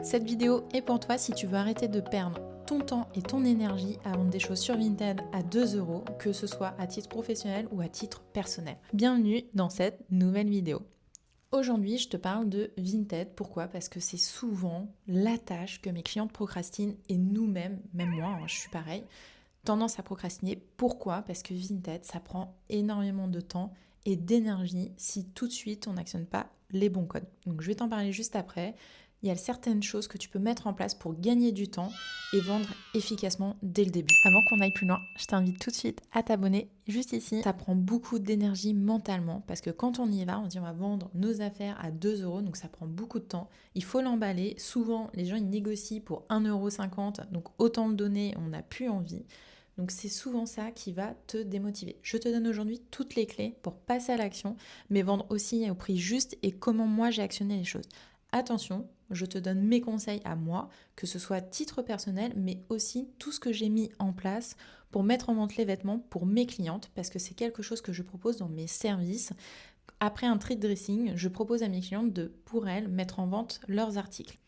Cette vidéo est pour toi si tu veux arrêter de perdre ton temps et ton énergie à vendre des choses sur Vinted à 2 euros, que ce soit à titre professionnel ou à titre personnel. Bienvenue dans cette nouvelle vidéo. Aujourd'hui, je te parle de Vinted. Pourquoi ? Parce que c'est souvent la tâche que mes clientes procrastinent et nous-mêmes, même moi, je suis pareil, tendance à procrastiner. Pourquoi ? Parce que Vinted, ça prend énormément de temps et d'énergie si tout de suite on n'actionne pas les bons codes. Donc je vais t'en parler juste après. Il y a certaines choses que tu peux mettre en place pour gagner du temps et vendre efficacement dès le début. Avant qu'on aille plus loin, je t'invite tout de suite à t'abonner juste ici. Ça prend beaucoup d'énergie mentalement parce que quand on y va, on se dit on va vendre nos affaires à 2 euros, donc ça prend beaucoup de temps. Il faut l'emballer. Souvent, les gens ils négocient pour 1,50 €, donc autant le donner, on n'a plus envie. Donc c'est souvent ça qui va te démotiver. Je te donne aujourd'hui toutes les clés pour passer à l'action, mais vendre aussi au prix juste et comment moi j'ai actionné les choses. Attention, je te donne mes conseils à moi, que ce soit à titre personnel, mais aussi tout ce que j'ai mis en place pour mettre en vente les vêtements pour mes clientes, parce que c'est quelque chose que je propose dans mes services. Après un treat dressing, je propose à mes clientes de, pour elles, mettre en vente leurs articles.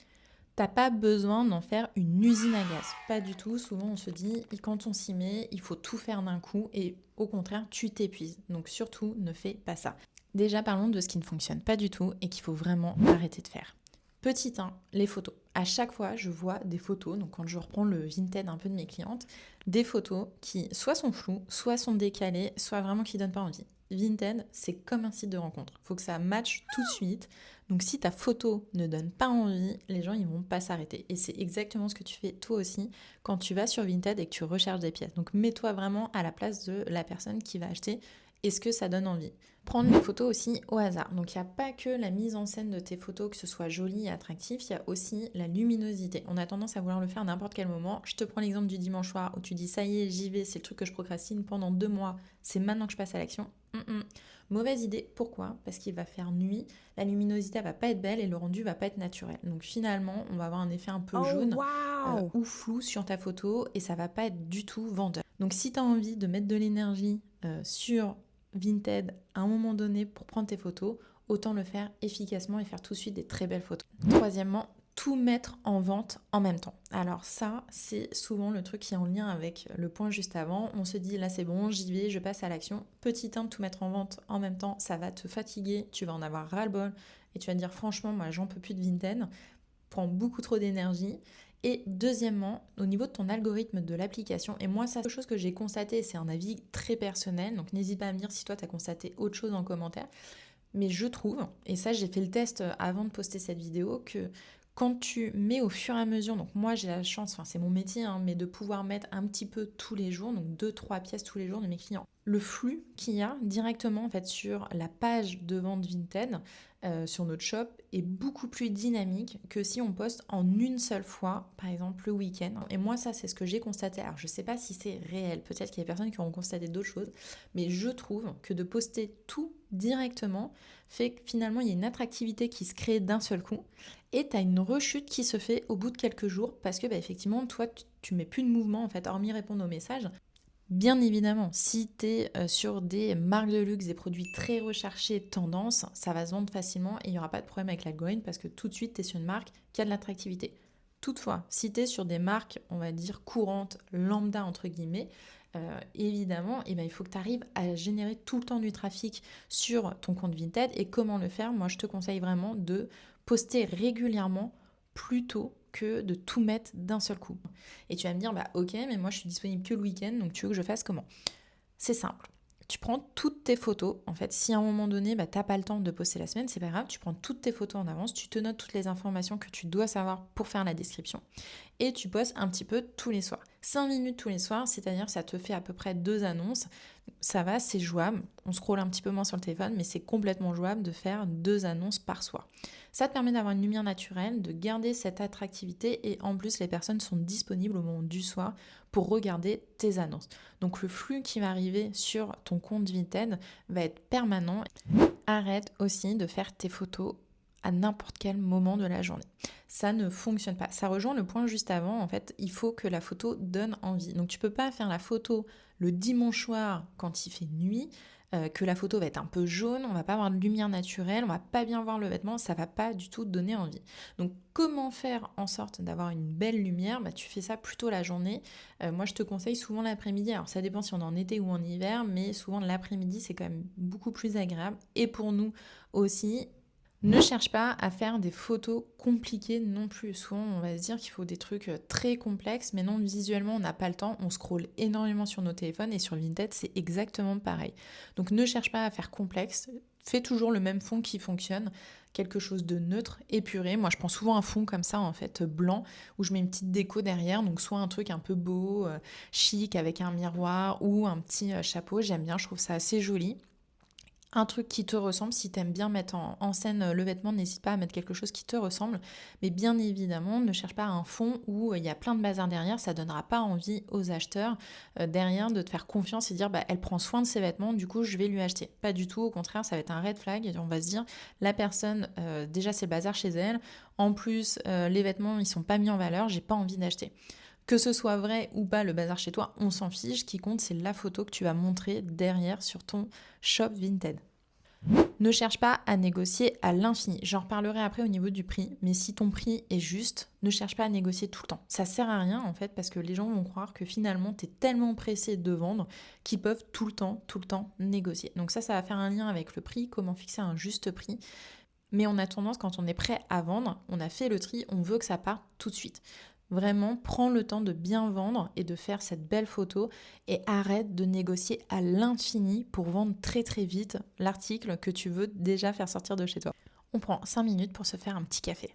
T'as pas besoin d'en faire une usine à gaz, pas du tout. Souvent on se dit, quand on s'y met, il faut tout faire d'un coup et au contraire, tu t'épuises. Donc surtout, ne fais pas ça. Déjà, parlons de ce qui ne fonctionne pas du tout et qu'il faut vraiment arrêter de faire. Petit 1, les photos. À chaque fois, je vois des photos, donc quand je reprends le Vinted un peu de mes clientes, des photos qui soit sont floues, soit sont décalées, soit vraiment qui donnent pas envie. Vinted, c'est comme un site de rencontre. Il faut que ça matche tout de suite. Donc si ta photo ne donne pas envie, les gens ils vont pas s'arrêter. Et c'est exactement ce que tu fais toi aussi quand tu vas sur Vinted et que tu recherches des pièces. Donc mets-toi vraiment à la place de la personne qui va acheter. Est-ce que ça donne envie ? Prendre les photos aussi au hasard. Donc il n'y a pas que la mise en scène de tes photos, que ce soit joli et attractif, il y a aussi la luminosité. On a tendance à vouloir le faire à n'importe quel moment. Je te prends l'exemple du dimanche soir où tu dis ça y est, j'y vais, c'est le truc que je procrastine pendant 2 mois, c'est maintenant que je passe à l'action. Mauvaise idée. Pourquoi ? Parce qu'il va faire nuit, la luminosité va pas être belle et le rendu va pas être naturel. Donc finalement, on va avoir un effet un peu jaune ou flou sur ta photo et ça va pas être du tout vendeur. Donc si tu as envie de mettre de l'énergie sur Vinted à un moment donné pour prendre tes photos, autant le faire efficacement et faire tout de suite des très belles photos. Troisièmement, tout mettre en vente en même temps. Alors ça, c'est souvent le truc qui est en lien avec le point juste avant. On se dit là c'est bon, j'y vais, je passe à l'action. Petit 1, tout mettre en vente en même temps, ça va te fatiguer, tu vas en avoir ras-le-bol et tu vas te dire franchement moi j'en peux plus de Vinted, prend beaucoup trop d'énergie. Et deuxièmement, au niveau de ton algorithme de l'application, et moi ça c'est quelque chose que j'ai constaté, c'est un avis très personnel, donc n'hésite pas à me dire si toi tu as constaté autre chose en commentaire, mais je trouve, et ça j'ai fait le test avant de poster cette vidéo, que quand tu mets au fur et à mesure, donc moi j'ai la chance, enfin c'est mon métier, mais de pouvoir mettre un petit peu tous les jours, donc 2-3 pièces tous les jours de mes clients. Le flux qu'il y a directement en fait sur la page de vente Vinted, sur notre shop, est beaucoup plus dynamique que si on poste en une seule fois, par exemple le week-end. Et moi ça c'est ce que j'ai constaté. Alors je sais pas si c'est réel, peut-être qu'il y a des personnes qui auront constaté d'autres choses, mais je trouve que de poster tout directement fait que finalement il y a une attractivité qui se crée d'un seul coup et tu as une rechute qui se fait au bout de quelques jours parce que effectivement toi tu mets plus de mouvement en fait hormis répondre aux messages. Bien évidemment, si tu es sur des marques de luxe, des produits très recherchés, tendance, ça va se vendre facilement et il n'y aura pas de problème avec l'algorithme parce que tout de suite tu es sur une marque qui a de l'attractivité. Toutefois, si tu es sur des marques, on va dire courantes, lambda entre guillemets, évidemment, il faut que tu arrives à générer tout le temps du trafic sur ton compte Vinted. Et comment le faire ? Moi, je te conseille vraiment de poster régulièrement plutôt que de tout mettre d'un seul coup. Et tu vas me dire, ok, mais moi je suis disponible que le week-end, donc tu veux que je fasse comment ? C'est simple. Tu prends toutes tes photos. En fait, si à un moment donné, t'as pas le temps de poster la semaine, c'est pas grave. Tu prends toutes tes photos en avance, tu te notes toutes les informations que tu dois savoir pour faire la description. Et tu postes un petit peu tous les soirs. 5 minutes tous les soirs, c'est-à-dire ça te fait à peu près 2 annonces. Ça va, c'est jouable. On scrolle un petit peu moins sur le téléphone, mais c'est complètement jouable de faire 2 annonces par soir. Ça te permet d'avoir une lumière naturelle, de garder cette attractivité et en plus, les personnes sont disponibles au moment du soir pour regarder tes annonces. Donc le flux qui va arriver sur ton compte Vinted va être permanent. Arrête aussi de faire tes photos à n'importe quel moment de la journée. Ça ne fonctionne pas. Ça rejoint le point juste avant. En fait, il faut que la photo donne envie. Donc tu peux pas faire la photo le dimanche soir quand il fait nuit. que la photo va être un peu jaune, on va pas avoir de lumière naturelle, on va pas bien voir le vêtement, ça va pas du tout te donner envie. Donc comment faire en sorte d'avoir une belle lumière? Tu fais ça plutôt la journée. Moi je te conseille souvent l'après-midi, alors ça dépend si on est en été ou en hiver, mais souvent l'après-midi c'est quand même beaucoup plus agréable. Et pour nous aussi, ne cherche pas à faire des photos compliquées non plus. Souvent, on va se dire qu'il faut des trucs très complexes, mais non, visuellement, on n'a pas le temps. On scrolle énormément sur nos téléphones et sur Vinted, c'est exactement pareil. Donc, ne cherche pas à faire complexe. Fais toujours le même fond qui fonctionne, quelque chose de neutre, épuré. Moi, je prends souvent un fond comme ça, en fait, blanc, où je mets une petite déco derrière. Donc, soit un truc un peu beau, chic, avec un miroir ou un petit chapeau. J'aime bien, je trouve ça assez joli. Un truc qui te ressemble, si tu aimes bien mettre en scène le vêtement, n'hésite pas à mettre quelque chose qui te ressemble. Mais bien évidemment, ne cherche pas un fond où il y a plein de bazar derrière, ça donnera pas envie aux acheteurs derrière de te faire confiance et dire elle prend soin de ses vêtements, du coup je vais lui acheter. Pas du tout, au contraire, ça va être un red flag et on va se dire la personne, déjà c'est le bazar chez elle, en plus les vêtements ils sont pas mis en valeur, j'ai pas envie d'acheter. Que ce soit vrai ou pas le bazar chez toi, on s'en fiche. Ce qui compte, c'est la photo que tu vas montrer derrière sur ton shop Vinted. Ne cherche pas à négocier à l'infini. J'en reparlerai après au niveau du prix, mais si ton prix est juste, ne cherche pas à négocier tout le temps. Ça sert à rien en fait parce que les gens vont croire que finalement tu es tellement pressé de vendre qu'ils peuvent tout le temps négocier. Donc ça va faire un lien avec le prix, comment fixer un juste prix. Mais on a tendance, quand on est prêt à vendre, on a fait le tri, on veut que ça parte tout de suite. Vraiment, prends le temps de bien vendre et de faire cette belle photo et arrête de négocier à l'infini pour vendre très très vite l'article que tu veux déjà faire sortir de chez toi. On prend 5 minutes pour se faire un petit café.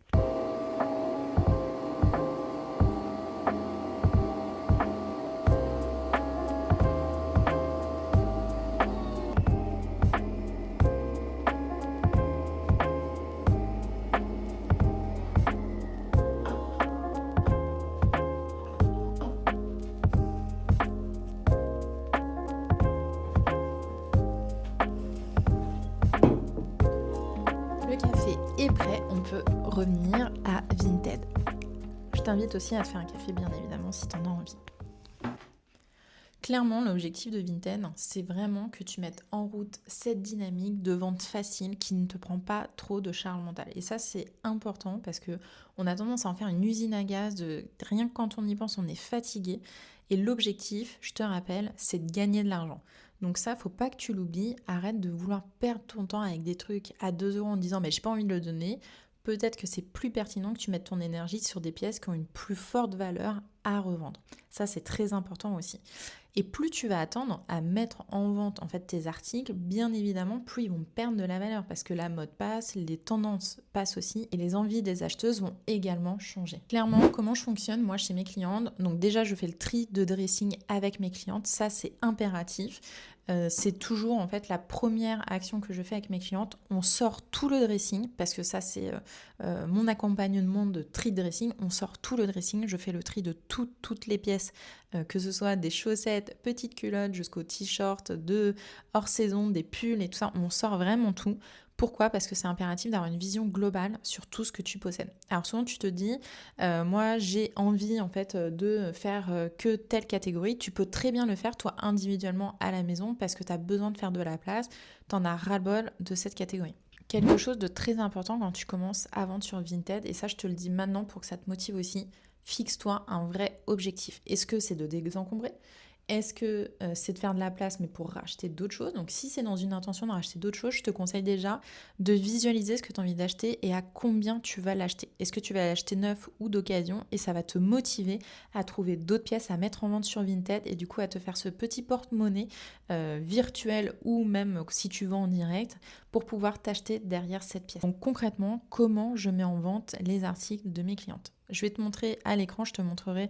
Le café est prêt, on peut revenir à Vinted. Je t'invite aussi à te faire un café bien évidemment si tu en as envie. Clairement, l'objectif de Vinted, c'est vraiment que tu mettes en route cette dynamique de vente facile qui ne te prend pas trop de charge mentale. Et ça, c'est important parce que on a tendance à en faire une usine à gaz. Rien que quand on y pense, on est fatigué. Et l'objectif, je te rappelle, c'est de gagner de l'argent. Donc ça, faut pas que tu l'oublies. Arrête de vouloir perdre ton temps avec des trucs à 2 € en disant mais j'ai pas envie de le donner. Peut-être que c'est plus pertinent que tu mettes ton énergie sur des pièces qui ont une plus forte valeur à revendre. Ça, c'est très important aussi. Et plus tu vas attendre à mettre en vente en fait tes articles, bien évidemment, plus ils vont perdre de la valeur parce que la mode passe, les tendances passent aussi et les envies des acheteuses vont également changer. Clairement, comment je fonctionne moi chez mes clientes? Donc déjà, je fais le tri de dressing avec mes clientes, ça c'est impératif. C'est toujours en fait la première action que je fais avec mes clientes. On sort tout le dressing parce que ça c'est mon accompagnement de tri de dressing. On sort tout le dressing. Je fais le tri de toutes les pièces, que ce soit des chaussettes, petites culottes jusqu'aux t-shirts, de hors saison, des pulls et tout ça. On sort vraiment tout. Pourquoi? Parce que c'est impératif d'avoir une vision globale sur tout ce que tu possèdes. Alors souvent tu te dis, moi j'ai envie en fait de faire que telle catégorie. Tu peux très bien le faire toi individuellement à la maison parce que tu as besoin de faire de la place. Tu en as ras-le-bol de cette catégorie. Quelque chose de très important quand tu commences à vendre sur Vinted, et ça je te le dis maintenant pour que ça te motive aussi, fixe-toi un vrai objectif. Est-ce que c'est de désencombrer ? Est-ce que c'est de faire de la place mais pour racheter d'autres choses? Donc si c'est dans une intention de racheter d'autres choses, je te conseille déjà de visualiser ce que tu as envie d'acheter et à combien tu vas l'acheter. Est-ce que tu vas l'acheter neuf ou d'occasion? Et ça va te motiver à trouver d'autres pièces à mettre en vente sur Vinted et du coup à te faire ce petit porte-monnaie virtuel ou même si tu vends en direct pour pouvoir t'acheter derrière cette pièce. Donc concrètement, comment je mets en vente les articles de mes clientes? Je vais te montrer à l'écran, je te montrerai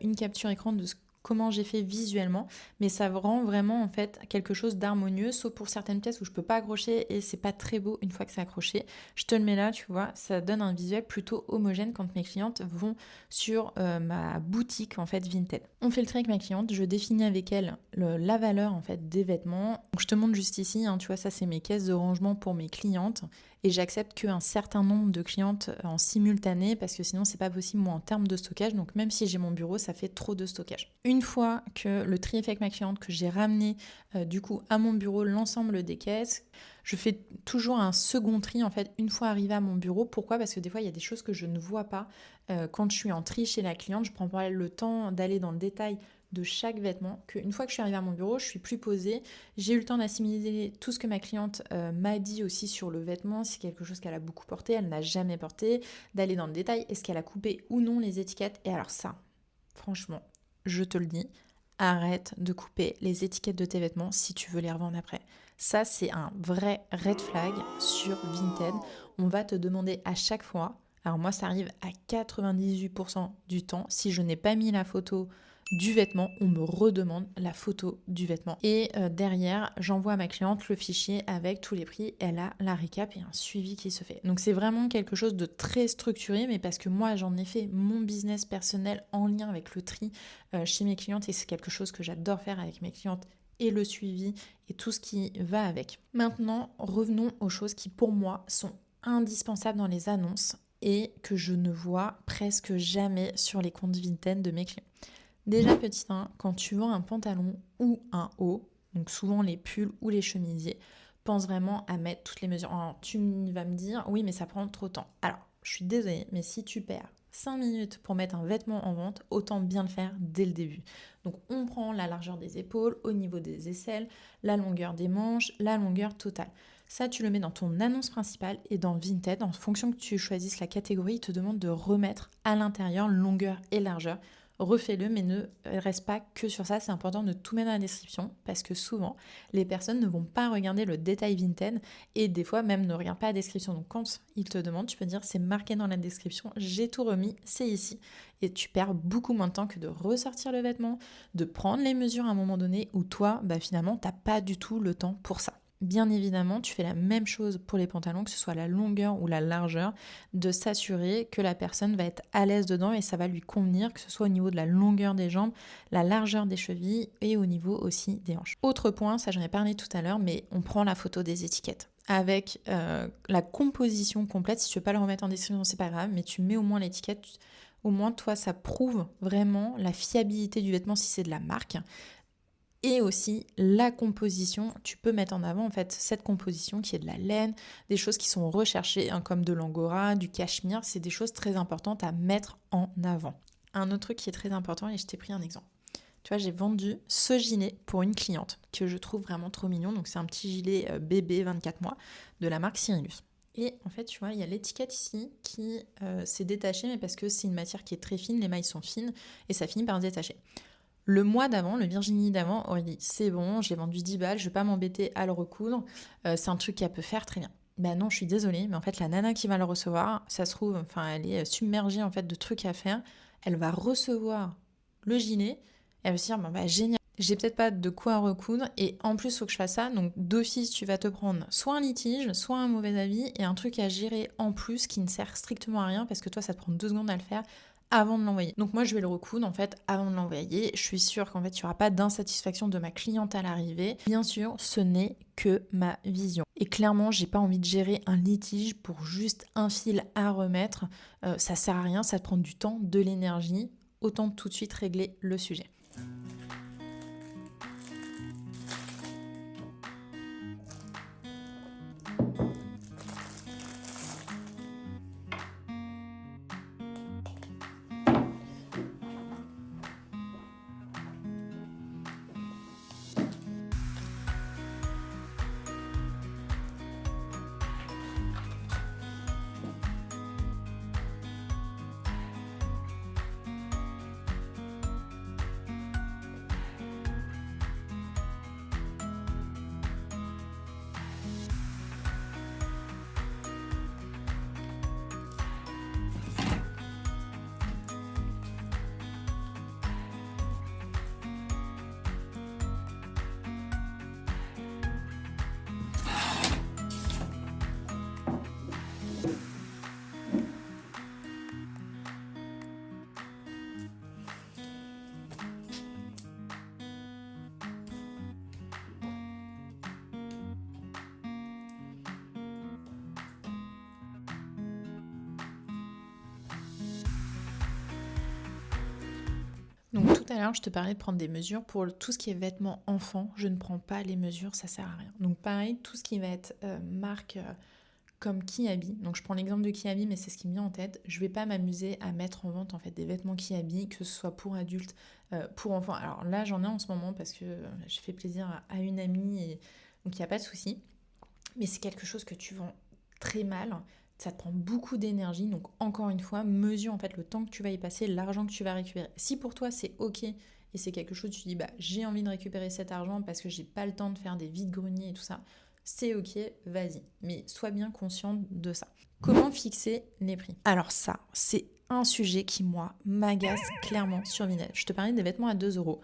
une capture écran de comment j'ai fait visuellement, mais ça rend vraiment en fait quelque chose d'harmonieux, sauf pour certaines pièces où je peux pas accrocher et c'est pas très beau une fois que c'est accroché. Je te le mets là, tu vois, ça donne un visuel plutôt homogène quand mes clientes vont sur ma boutique en fait Vinted. On fait le tri avec ma cliente, je définis avec elle la valeur en fait des vêtements. Donc je te montre juste ici, hein, tu vois, ça c'est mes caisses de rangement pour mes clientes et j'accepte qu'un certain nombre de clientes en simultané parce que sinon c'est pas possible moi en termes de stockage. Donc même si j'ai mon bureau, ça fait trop de stockage. Une fois que le tri est fait avec ma cliente, que j'ai ramené du coup à mon bureau l'ensemble des caisses, je fais toujours un second tri en fait une fois arrivée à mon bureau. Pourquoi ? Parce que des fois il y a des choses que je ne vois pas quand je suis en tri chez la cliente. Je prends pas le temps d'aller dans le détail de chaque vêtement, qu'une fois que je suis arrivée à mon bureau, je suis plus posée, j'ai eu le temps d'assimiler tout ce que ma cliente m'a dit aussi sur le vêtement, si c'est quelque chose qu'elle a beaucoup porté, elle n'a jamais porté, d'aller dans le détail, est-ce qu'elle a coupé ou non les étiquettes. Et alors ça, franchement, je te le dis, arrête de couper les étiquettes de tes vêtements si tu veux les revendre après. Ça, c'est un vrai red flag sur Vinted. On va te demander à chaque fois, alors moi ça arrive à 98% du temps, si je n'ai pas mis la photo du vêtement, on me redemande la photo du vêtement. Et derrière, j'envoie à ma cliente le fichier avec tous les prix. Elle a la récap et un suivi qui se fait. Donc c'est vraiment quelque chose de très structuré, mais parce que moi, j'en ai fait mon business personnel en lien avec le tri chez mes clientes et c'est quelque chose que j'adore faire avec mes clientes et le suivi et tout ce qui va avec. Maintenant, revenons aux choses qui pour moi sont indispensables dans les annonces et que je ne vois presque jamais sur les comptes Vinted de mes clients. Déjà petit 1, quand tu vends un pantalon ou un haut, donc souvent les pulls ou les chemisiers, pense vraiment à mettre toutes les mesures. Alors, tu vas me dire, oui mais ça prend trop de temps. Alors, je suis désolée, mais si tu perds 5 minutes pour mettre un vêtement en vente, autant bien le faire dès le début. Donc on prend la largeur des épaules, au niveau des aisselles, la longueur des manches, la longueur totale. Ça, tu le mets dans ton annonce principale et dans Vinted, en fonction que tu choisisses la catégorie, il te demande de remettre à l'intérieur longueur et largeur. Refais-le, mais ne reste pas que sur ça. C'est important de tout mettre dans la description parce que souvent, les personnes ne vont pas regarder le détail Vinted et des fois même ne regardent pas la description. Donc quand ils te demandent, tu peux dire c'est marqué dans la description, j'ai tout remis, c'est ici. Et tu perds beaucoup moins de temps que de ressortir le vêtement, de prendre les mesures à un moment donné où toi, finalement, tu n'as pas du tout le temps pour ça. Bien évidemment, tu fais la même chose pour les pantalons, que ce soit la longueur ou la largeur, de s'assurer que la personne va être à l'aise dedans et ça va lui convenir, que ce soit au niveau de la longueur des jambes, la largeur des chevilles et au niveau aussi des hanches. Autre point, ça j'en ai parlé tout à l'heure, mais on prend la photo des étiquettes avec la composition complète. Si tu veux pas le remettre en description, c'est pas grave, mais tu mets au moins l'étiquette. Au moins, toi, ça prouve vraiment la fiabilité du vêtement si c'est de la marque. Et aussi la composition, tu peux mettre en avant en fait cette composition qui est de la laine, des choses qui sont recherchées comme de l'angora, du cachemire, c'est des choses très importantes à mettre en avant. Un autre truc qui est très important et je t'ai pris un exemple. Tu vois, j'ai vendu ce gilet pour une cliente que je trouve vraiment trop mignon, donc c'est un petit gilet bébé 24 mois de la marque Cyrillus. Et en fait, tu vois, il y a l'étiquette ici qui s'est détachée, mais parce que c'est une matière qui est très fine, les mailles sont fines et ça finit par se détacher. Le mois d'avant, le Virginie d'avant, aurait dit c'est bon, j'ai vendu 10 balles, je vais pas m'embêter à le recoudre, c'est un truc qu'elle peut faire très bien. Non, je suis désolée, mais en fait la nana qui va le recevoir, ça se trouve, elle est submergée en fait de trucs à faire, elle va recevoir le gilet, elle va se dire génial, j'ai peut-être pas de quoi recoudre et en plus il faut que je fasse ça, donc d'office tu vas te prendre soit un litige, soit un mauvais avis et un truc à gérer en plus qui ne sert strictement à rien parce que toi ça te prend 2 secondes à le faire avant de l'envoyer. Donc moi je vais le recoudre en fait avant de l'envoyer. Je suis sûre qu'en fait il n'y aura pas d'insatisfaction de ma cliente à l'arrivée. Bien sûr, ce n'est que ma vision. Et clairement, j'ai pas envie de gérer un litige pour juste un fil à remettre. Ça sert à rien, ça te prend du temps, de l'énergie. Autant tout de suite régler le sujet. Donc tout à l'heure, je te parlais de prendre des mesures. Pour tout ce qui est vêtements enfants, je ne prends pas les mesures, ça sert à rien. Donc pareil, tout ce qui va être marque comme Kiabi. Donc je prends l'exemple de Kiabi, mais c'est ce qui me vient en tête. Je vais pas m'amuser à mettre en vente en fait des vêtements Kiabi, que ce soit pour adultes, pour enfants. Alors là, j'en ai en ce moment parce que j'ai fait plaisir à une amie, et donc il n'y a pas de souci. Mais c'est quelque chose que tu vends très mal. Ça te prend beaucoup d'énergie. Donc encore une fois, mesure en fait le temps que tu vas y passer, l'argent que tu vas récupérer. Si pour toi c'est ok et c'est quelque chose, tu dis bah j'ai envie de récupérer cet argent parce que j'ai pas le temps de faire des vides-greniers et tout ça, c'est ok, vas-y. Mais sois bien consciente de ça. Comment fixer les prix? Alors ça, c'est un sujet qui moi m'agace clairement sur Vinted. Je te parlais des vêtements à 2 euros.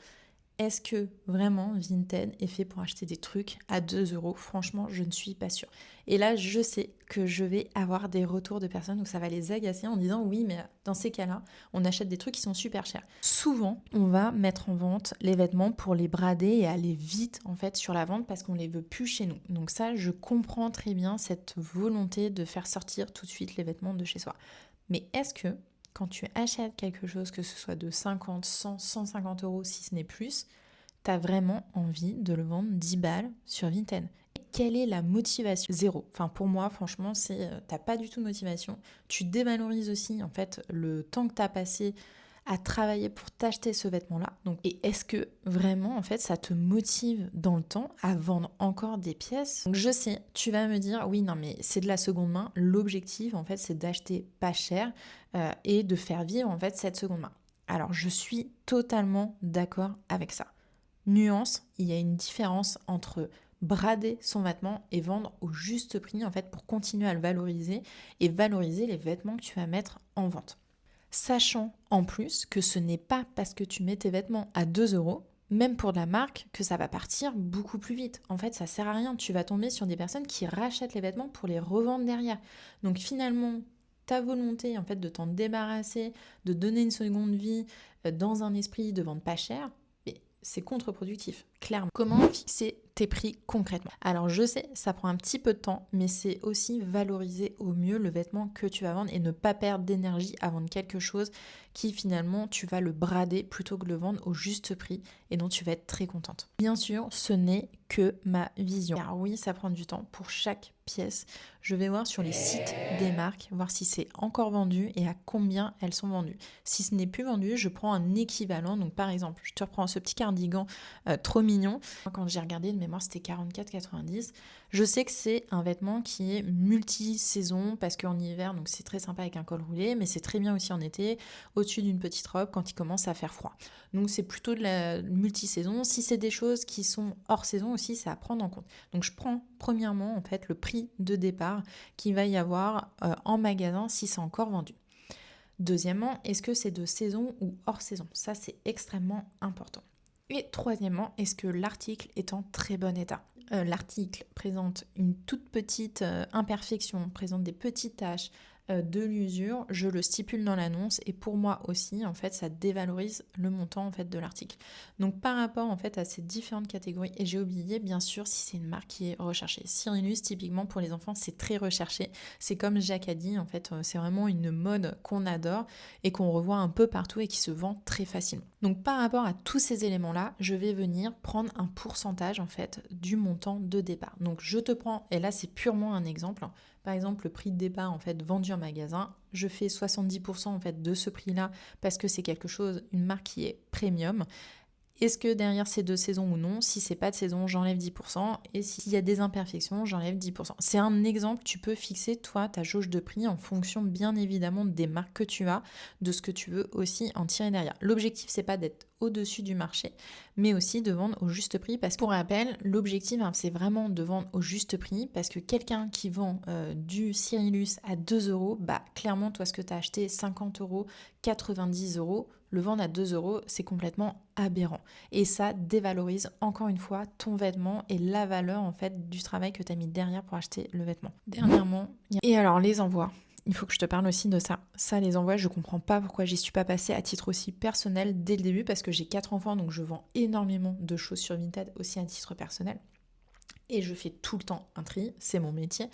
Est-ce que vraiment Vinted est fait pour acheter des trucs à 2 euros? Franchement, je ne suis pas sûre. Et là, je sais que je vais avoir des retours de personnes où ça va les agacer en disant oui, mais dans ces cas-là, on achète des trucs qui sont super chers. Souvent, on va mettre en vente les vêtements pour les brader et aller vite en fait sur la vente parce qu'on les veut plus chez nous. Donc ça, je comprends très bien cette volonté de faire sortir tout de suite les vêtements de chez soi. Mais est-ce que quand tu achètes quelque chose, que ce soit de 50, 100, 150 euros, si ce n'est plus, tu as vraiment envie de le vendre 10 balles sur Vinted? Quelle est la motivation? Zéro. Enfin, pour moi, franchement, t'as pas du tout de motivation. Tu dévalorises aussi, en fait, le temps que tu as passé à travailler pour t'acheter ce vêtement-là. Donc, et est-ce que vraiment, en fait, ça te motive dans le temps à vendre encore des pièces? Donc, je sais, tu vas me dire, oui, non, mais c'est de la seconde main. L'objectif, en fait, c'est d'acheter pas cher et de faire vivre, en fait, cette seconde main. Alors, je suis totalement d'accord avec ça. Nuance, il y a une différence entre brader son vêtement et vendre au juste prix, en fait, pour continuer à le valoriser et valoriser les vêtements que tu vas mettre en vente. Sachant en plus que ce n'est pas parce que tu mets tes vêtements à 2 euros, même pour de la marque, que ça va partir beaucoup plus vite. En fait, ça sert à rien. Tu vas tomber sur des personnes qui rachètent les vêtements pour les revendre derrière. Donc finalement, ta volonté en fait de t'en débarrasser, de donner une seconde vie dans un esprit de vendre pas cher, c'est contre-productif, clairement. Comment fixer tes prix concrètement? Alors je sais, ça prend un petit peu de temps, mais c'est aussi valoriser au mieux le vêtement que tu vas vendre et ne pas perdre d'énergie à vendre quelque chose qui finalement tu vas le brader plutôt que le vendre au juste prix et dont tu vas être très contente. Bien sûr, ce n'est que ma vision. Car oui, ça prend du temps pour chaque pièce. Je vais voir sur les sites des marques, voir si c'est encore vendu et à combien elles sont vendues. Si ce n'est plus vendu, je prends un équivalent. Donc par exemple, je te reprends ce petit cardigan trop mignon. Quand j'ai regardé de mémoire, c'était 44,90. Je sais que c'est un vêtement qui est multi-saison parce qu'en hiver, donc c'est très sympa avec un col roulé, mais c'est très bien aussi en été, au-dessus d'une petite robe quand il commence à faire froid. Donc c'est plutôt de la multi-saison. Si c'est des choses qui sont hors saison aussi, c'est à prendre en compte. Donc je prends premièrement en fait le prix de départ qu'il va y avoir en magasin si c'est encore vendu. Deuxièmement, est-ce que c'est de saison ou hors saison? Ça, c'est extrêmement important. Et troisièmement, est-ce que l'article est en très bon état? L'article présente une toute petite imperfection, présente des petites taches, de l'usure, je le stipule dans l'annonce et pour moi aussi en fait ça dévalorise le montant en fait de l'article. Donc par rapport en fait à ces différentes catégories, et j'ai oublié bien sûr si c'est une marque qui est recherchée. Cyrillus typiquement pour les enfants c'est très recherché, c'est comme Jacques a dit en fait c'est vraiment une mode qu'on adore et qu'on revoit un peu partout et qui se vend très facilement. Donc par rapport à tous ces éléments là, je vais venir prendre un pourcentage en fait du montant de départ. Donc je te prends, et là c'est purement un exemple, par exemple, le prix de départ en fait vendu en magasin, je fais 70% en fait de ce prix-là parce que c'est quelque chose, une marque qui est premium. Est-ce que derrière c'est de saison ou non? Si c'est pas de saison, j'enlève 10%. Et s'il y a des imperfections, j'enlève 10%. C'est un exemple, tu peux fixer toi ta jauge de prix en fonction bien évidemment des marques que tu as, de ce que tu veux aussi en tirer derrière. L'objectif c'est pas d'être au-dessus du marché, mais aussi de vendre au juste prix. Parce que pour rappel, l'objectif c'est vraiment de vendre au juste prix parce que quelqu'un qui vend du Cyrillus à 2 euros, bah clairement toi ce que tu as acheté 50 euros, 90 euros, le vendre à 2 euros, c'est complètement aberrant. Et ça dévalorise encore une fois ton vêtement et la valeur en fait du travail que tu as mis derrière pour acheter le vêtement. Dernièrement, et alors les envois. Il faut que je te parle aussi de ça. Ça, les envois, je comprends pas pourquoi j'y suis pas passée à titre aussi personnel dès le début parce que j'ai 4 enfants donc je vends énormément de choses sur Vinted aussi à titre personnel. Et je fais tout le temps un tri, c'est mon métier.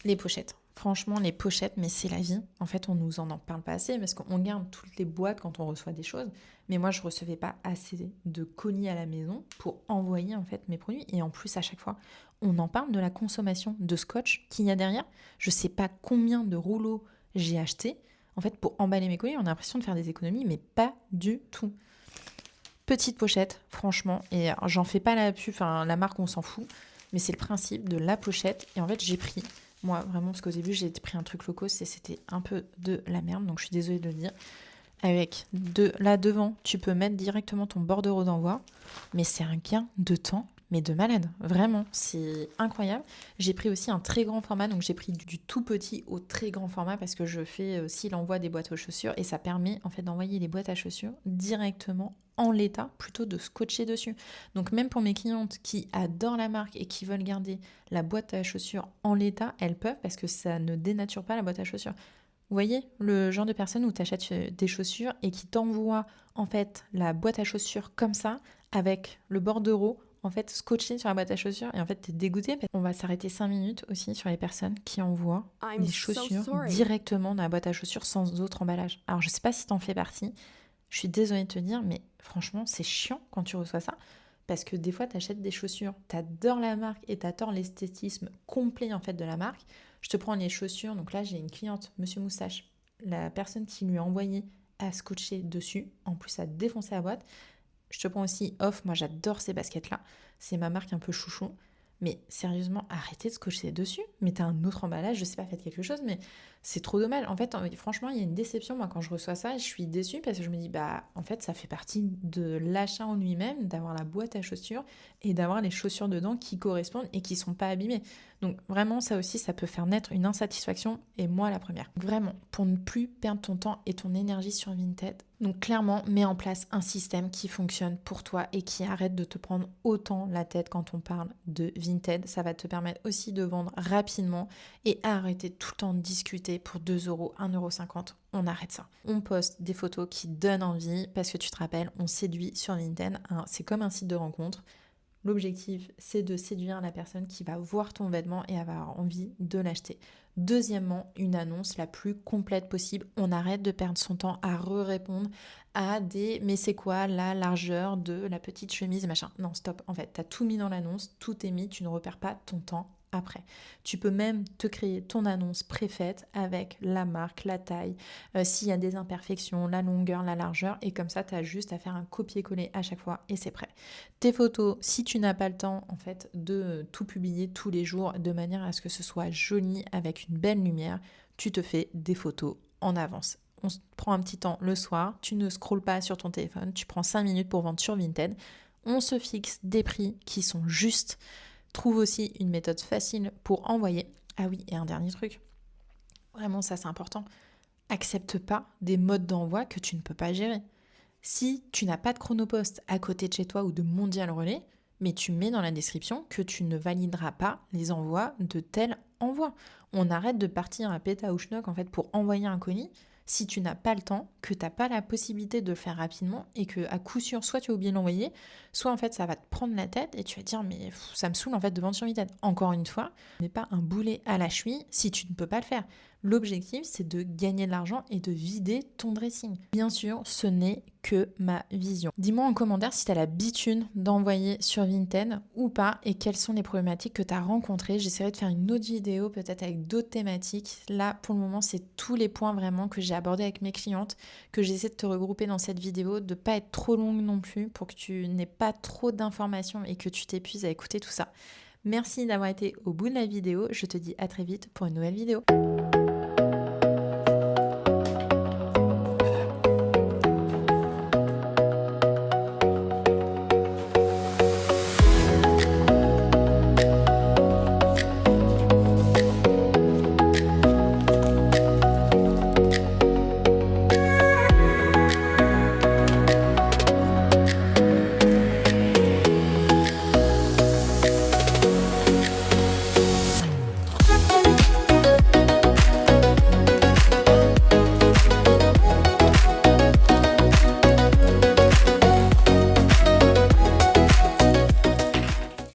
Les pochettes. Franchement, les pochettes, mais c'est la vie. En fait, on nous en parle pas assez parce qu'on garde toutes les boîtes quand on reçoit des choses. Mais moi, je recevais pas assez de colis à la maison pour envoyer en fait mes produits. Et en plus, à chaque fois, on en parle de la consommation de scotch qu'il y a derrière. Je sais pas combien de rouleaux j'ai acheté. En fait, pour emballer mes colis, on a l'impression de faire des économies, mais pas du tout. Petite pochette, franchement. Et j'en fais pas la pub, enfin, la marque, on s'en fout. Mais c'est le principe de la pochette. Et en fait, j'ai pris... Moi, vraiment, parce qu'au début, j'ai pris un truc low cost et c'était un peu de la merde, donc je suis désolée de le dire. Avec là devant, tu peux mettre directement ton bordereau d'envoi, mais c'est un gain de temps, mais de malade. Vraiment, c'est incroyable. J'ai pris aussi un très grand format, donc j'ai pris du tout petit au très grand format parce que je fais aussi l'envoi des boîtes aux chaussures et ça permet en fait d'envoyer les boîtes à chaussures directement en l'état plutôt de scotcher dessus. Donc même pour mes clientes qui adorent la marque et qui veulent garder la boîte à chaussures en l'état, elles peuvent parce que ça ne dénature pas la boîte à chaussures. Vous voyez le genre de personne où tu achètes des chaussures et qui t'envoie en fait la boîte à chaussures comme ça avec le bordereau en fait scotché sur la boîte à chaussures et en fait t'es dégoûté. On va s'arrêter 5 minutes aussi sur les personnes qui envoient les chaussures directement dans la boîte à chaussures sans autre emballage. Alors je sais pas si t'en fais partie. Je suis désolée de te dire, mais franchement, c'est chiant quand tu reçois ça. Parce que des fois, tu achètes des chaussures, tu adores la marque et tu adores l'esthétisme complet en fait de la marque. Je te prends les chaussures. Donc là, j'ai une cliente, Monsieur Moustache. La personne qui lui a envoyé a scotché dessus. En plus, a défoncé la boîte. Je te prends aussi Off. Moi, j'adore ces baskets-là. C'est ma marque un peu chouchou. Mais sérieusement, arrêtez de scotcher dessus. Mettez un autre emballage, je sais pas, faites quelque chose, mais c'est trop dommage. En fait, franchement, il y a une déception. Moi, quand je reçois ça, je suis déçue parce que je me dis, bah, en fait, ça fait partie de l'achat en lui-même, d'avoir la boîte à chaussures et d'avoir les chaussures dedans qui correspondent et qui sont pas abîmées. Donc, vraiment, ça aussi, ça peut faire naître une insatisfaction et moi, la première. Donc, vraiment, pour ne plus perdre ton temps et ton énergie sur Vinted, donc clairement, mets en place un système qui fonctionne pour toi et qui arrête de te prendre autant la tête quand on parle de Vinted. Ça va te permettre aussi de vendre rapidement et arrêter tout le temps de discuter pour 2 euros, 1,50 €. On arrête ça. On poste des photos qui donnent envie parce que tu te rappelles, on séduit sur Vinted. C'est comme un site de rencontre. L'objectif, c'est de séduire la personne qui va voir ton vêtement et avoir envie de l'acheter. Deuxièmement, une annonce la plus complète possible. On arrête de perdre son temps à répondre à des « mais c'est quoi la largeur de la petite chemise ?» machin. Non, stop. En fait, tu as tout mis dans l'annonce, tout est mis, tu ne repères pas ton temps après. Tu peux même te créer ton annonce préfaite avec la marque, la taille, s'il y a des imperfections, la longueur, la largeur, et comme ça, tu as juste à faire un copier-coller à chaque fois et c'est prêt. Tes photos, si tu n'as pas le temps en fait de tout publier tous les jours de manière à ce que ce soit joli avec une belle lumière, tu te fais des photos en avance. On se prend un petit temps le soir, tu ne scrolles pas sur ton téléphone, tu prends 5 minutes pour vendre sur Vinted, on se fixe des prix qui sont justes. Trouve aussi une méthode facile pour envoyer. Ah oui, et un dernier truc. Vraiment, ça c'est important. Accepte pas des modes d'envoi que tu ne peux pas gérer. Si tu n'as pas de Chronopost à côté de chez toi ou de Mondial Relais, mais tu mets dans la description que tu ne valideras pas les envois de tel envoi. On arrête de partir à pétaouchnock en fait pour envoyer un colis si tu n'as pas le temps, que tu n'as pas la possibilité de le faire rapidement et que à coup sûr, soit tu as oublié de l'envoyer, soit en fait ça va te prendre la tête et tu vas te dire mais ça me saoule en fait de vendre sur Vinted. Encore une fois, ce n'est pas un boulet à la cheville si tu ne peux pas le faire. L'objectif, c'est de gagner de l'argent et de vider ton dressing. Bien sûr, ce n'est que ma vision. Dis-moi en commentaire si tu as l'habitude d'envoyer sur Vinted ou pas et quelles sont les problématiques que tu as rencontrées. J'essaierai de faire une autre vidéo peut-être avec d'autres thématiques. Là, pour le moment, c'est tous les points vraiment que j'ai abordés avec mes clientes, que j'essaie de te regrouper dans cette vidéo, de ne pas être trop longue non plus pour que tu n'aies pas trop d'informations et que tu t'épuises à écouter tout ça. Merci d'avoir été au bout de la vidéo. Je te dis à très vite pour une nouvelle vidéo.